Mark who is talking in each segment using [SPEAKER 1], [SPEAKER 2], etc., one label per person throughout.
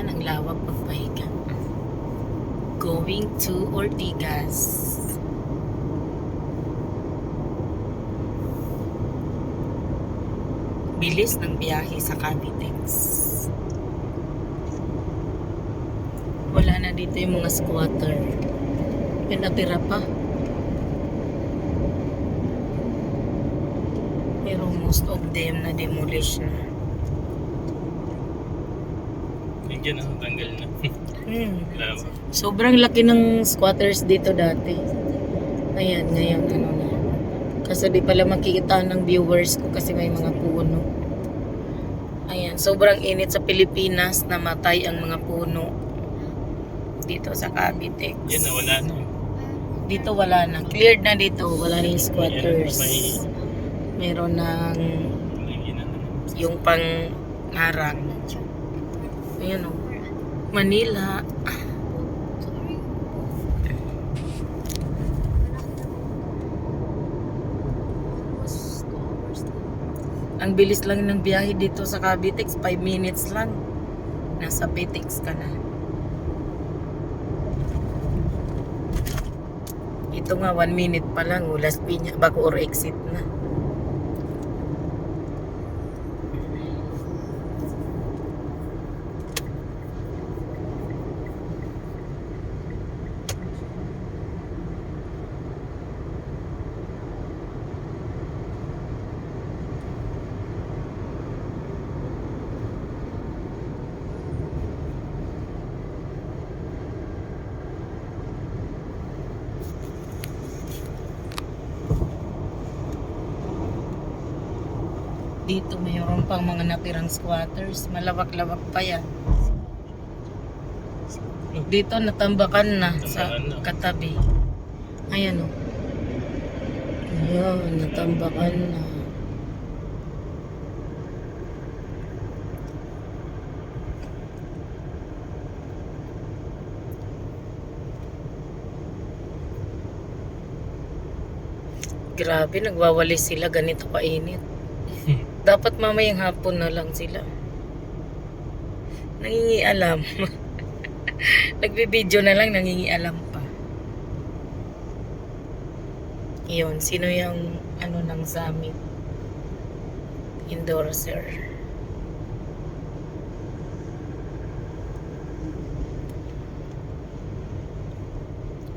[SPEAKER 1] Ayan, ang lawak pagpahinga. Going to Ortigas. Bilis ng biyahe sa Cavitex. Wala na dito yung mga squatter. May natira pa. Pero most of them na demolish na.
[SPEAKER 2] Diyan ang tanggal na. Lama.
[SPEAKER 1] Sobrang laki ng squatters dito dati. Ayan, ngayon ano na. Kasi di pala makikita ng viewers ko kasi may mga puno. Ayan, sobrang init sa Pilipinas, namatay ang mga puno dito sa Cavitex.
[SPEAKER 2] Yan na, wala na.
[SPEAKER 1] Dito wala na. Cleared na dito. Wala na yung squatters.
[SPEAKER 2] Yan,
[SPEAKER 1] Meron ng yung pang-arang. Ayan o. Manila. Ang bilis lang ng biyahe dito sa Cavitex. 5 minutes lang. Nasa Pitex ka na. Ito nga 1 minute pa lang. Las Piñas. Bago or exit na. Dito mayroon pang mga natirang squatters. Malawak-lawak pa yan. Dito natambakan na sa katabi. Ayan o. Ayan, natambakan na. Grabe, nagwawalis sila. Ganito kainit. Dapat mamayang hapon na lang sila. Nangingialam. Nagbibideo na lang, nangingialam pa. Iyon, sino yung ano ng Zamit? Endorser.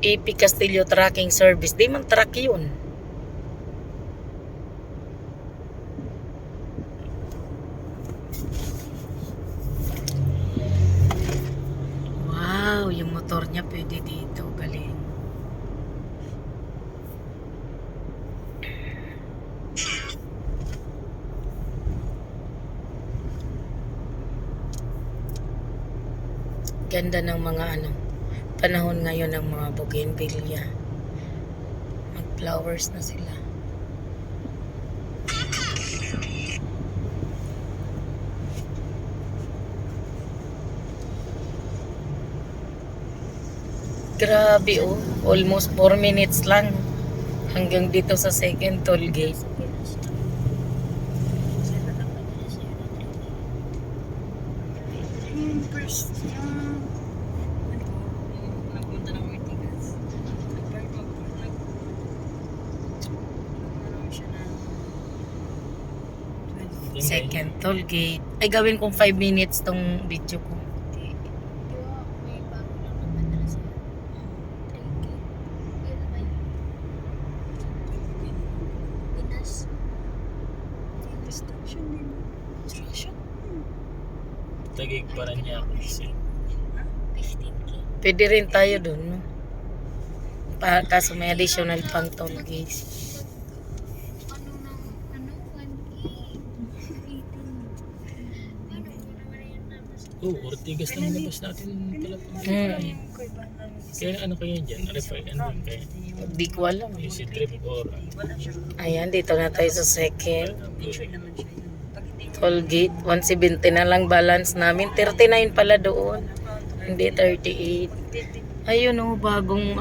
[SPEAKER 1] AP Castillo Tracking Service. Di man track yun. Wow, yung motor niya pwede dito. Galing. Ganda ng mga ano, panahon ngayon ng mga bougainvillea. Mag-flowers na sila. Grabe oh, almost 4 minutes lang hanggang dito sa second toll gate. Second toll gate. Ay gawin kong 5 minutes tong video ko.
[SPEAKER 2] Tagig para niya ako.
[SPEAKER 1] Pwede rin tayo dun, no? Kaso may additional pang toll gate.
[SPEAKER 2] Ortigas lang labas natin pala. Kaya ano kaya dyan? Ano kaya?
[SPEAKER 1] Di ko alam.
[SPEAKER 2] Easy trip or
[SPEAKER 1] Ayan, dito na tayo sa second toll gate. 170 na lang balance namin. 39 pala doon. Hindi 38. Ayun oh, bagong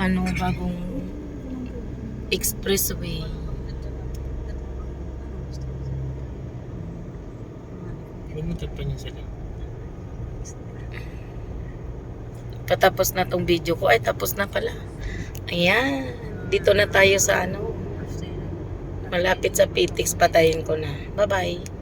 [SPEAKER 1] expressway.
[SPEAKER 2] Pumunta pa niya sila.
[SPEAKER 1] patapos na tong video ko. Ay, tapos na pala. Ayan. Dito na tayo sa ano. Malapit sa PTX, patayin ko na. Bye-bye.